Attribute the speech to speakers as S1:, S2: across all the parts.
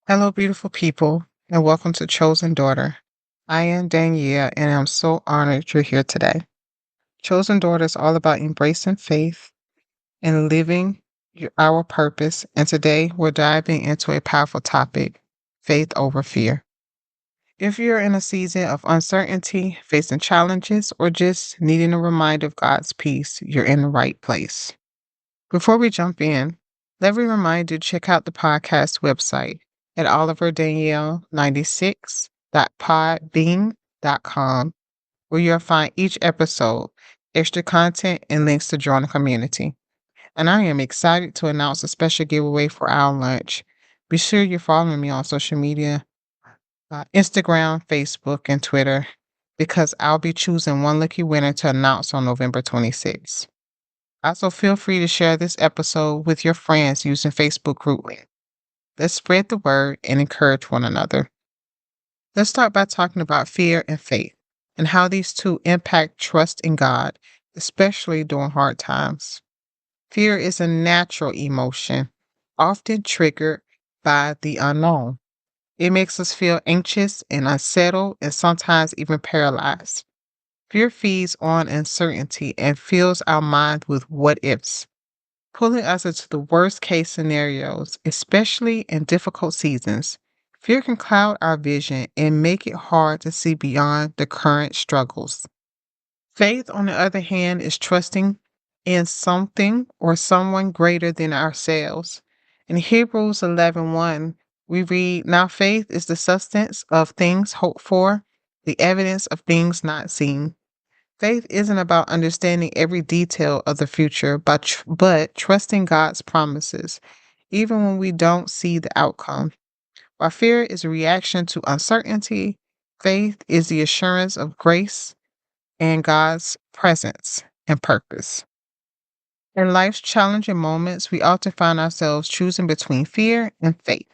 S1: Hello, beautiful people, and welcome to Chosen Daughter. I am Danielle, and I'm so honored you're here today. Chosen Daughter is all about embracing faith and living our purpose. And today we're diving into a powerful topic: faith over fear. If you're in a season of uncertainty, facing challenges, or just needing a reminder of God's peace, you're in the right place. Before we jump in, let me remind you to check out the podcast website at oliverdanielle96.podbean.com, where you'll find each episode, extra content, and links to join the community. And I am excited to announce a special giveaway for our lunch. Be sure you're following me on social media, Instagram, Facebook, and Twitter, because I'll be choosing one lucky winner to announce on November 26th. Also, feel free to share this episode with your friends using Facebook group link. Let's spread the word and encourage one another. Let's start by talking about fear and faith and how these two impact trust in God, especially during hard times. Fear is a natural emotion, often triggered by the unknown. It makes us feel anxious and unsettled and sometimes even paralyzed. Fear feeds on uncertainty and fills our mind with what ifs, pulling us into the worst case scenarios, especially in difficult seasons. Fear can cloud our vision and make it hard to see beyond the current struggles. Faith, on the other hand, is trusting in something or someone greater than ourselves. In Hebrews 11:1, we read, "Now faith is the substance of things hoped for, the evidence of things not seen." Faith isn't about understanding every detail of the future, but trusting God's promises, even when we don't see the outcome. While fear is a reaction to uncertainty, faith is the assurance of grace and God's presence and purpose. In life's challenging moments, we often find ourselves choosing between fear and faith.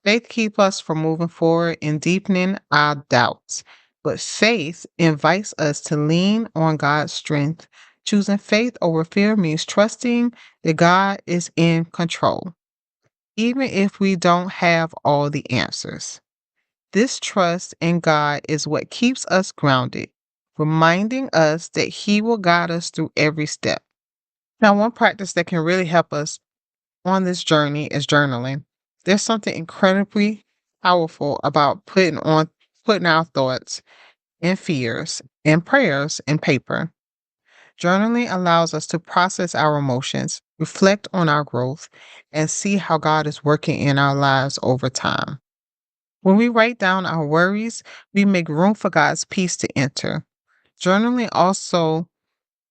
S1: Faith keeps us from moving forward and deepening our doubts. But faith invites us to lean on God's strength. Choosing faith over fear means trusting that God is in control, even if we don't have all the answers. This trust in God is what keeps us grounded, reminding us that He will guide us through every step. Now, one practice that can really help us on this journey is journaling. There's something incredibly powerful about putting our thoughts and fears and prayers in paper. Journaling allows us to process our emotions, reflect on our growth, and see how God is working in our lives over time. When we write down our worries, we make room for God's peace to enter. Journaling also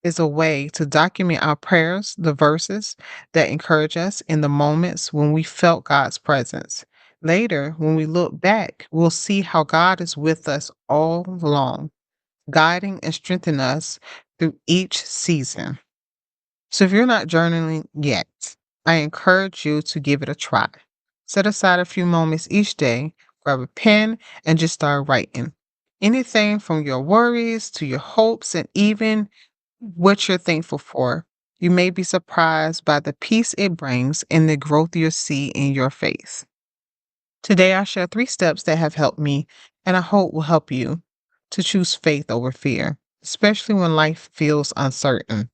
S1: is a way to document our prayers, the verses that encourage us in the moments when we felt God's presence. Later, when we look back, we'll see how God is with us all along, guiding and strengthening us through each season. So if you're not journaling yet, I encourage you to give it a try. Set aside a few moments each day, grab a pen, and just start writing. Anything from your worries to your hopes and even what you're thankful for. You may be surprised by the peace it brings and the growth you'll see in your faith. Today, I share 3 steps that have helped me and I hope will help you to choose faith over fear, especially when life feels uncertain.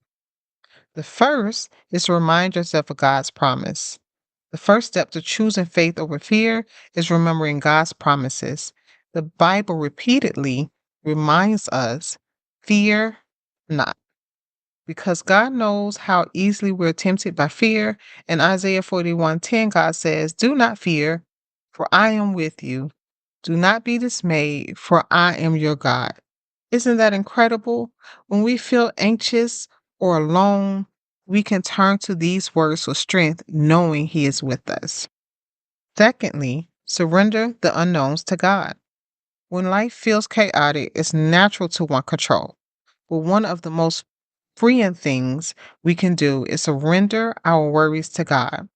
S1: The first is to remind yourself of God's promise. The first step to choosing faith over fear is remembering God's promises. The Bible repeatedly reminds us, fear not, because God knows how easily we're tempted by fear. In Isaiah 41:10, God says, "Do not fear, for I am with you. Do not be dismayed, for I am your God." Isn't that incredible? When we feel anxious or alone, we can turn to these words for strength, knowing He is with us. Secondly, surrender the unknowns to God. When life feels chaotic, it's natural to want control. But one of the most freeing things we can do is surrender our worries to God.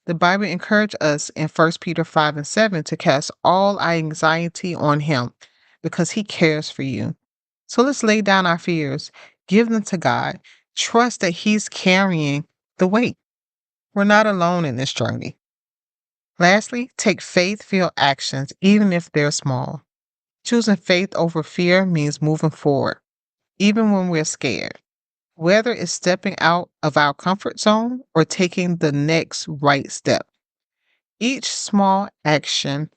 S1: The Bible encourages us in 1 Peter 5:7 to cast all our anxiety on Him because He cares for you. So let's lay down our fears, give them to God, trust that He's carrying the weight. We're not alone in this journey. Lastly, take faith-filled actions, even if they're small. Choosing faith over fear means moving forward, even when we're scared. Whether it's stepping out of our comfort zone or taking the next right step, each small action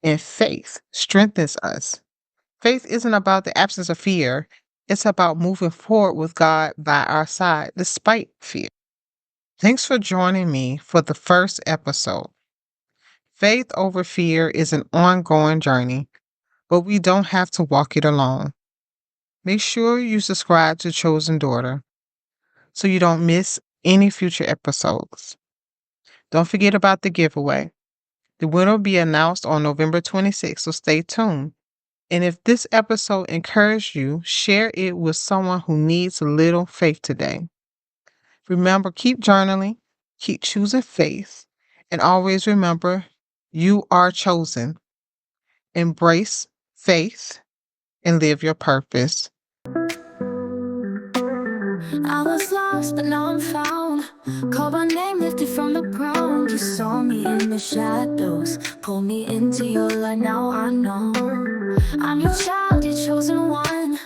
S1: in faith strengthens us. Faith isn't about the absence of fear, it's about moving forward with God by our side despite fear. Thanks for joining me for the first episode. Faith over fear is an ongoing journey, but we don't have to walk it alone. Make sure you subscribe to Chosen Daughter so you don't miss any future episodes. Don't forget about the giveaway. The winner will be announced on November 26th, so stay tuned. And if this episode encouraged you, share it with someone who needs a little faith today. Remember, keep journaling, keep choosing faith, and always remember you are chosen. Embrace faith and live your purpose.
S2: I was lost, but now I'm found. Called my name, lifted from the ground. You saw me in the shadows, pulled me into your light. Now I know I'm your child, your chosen one.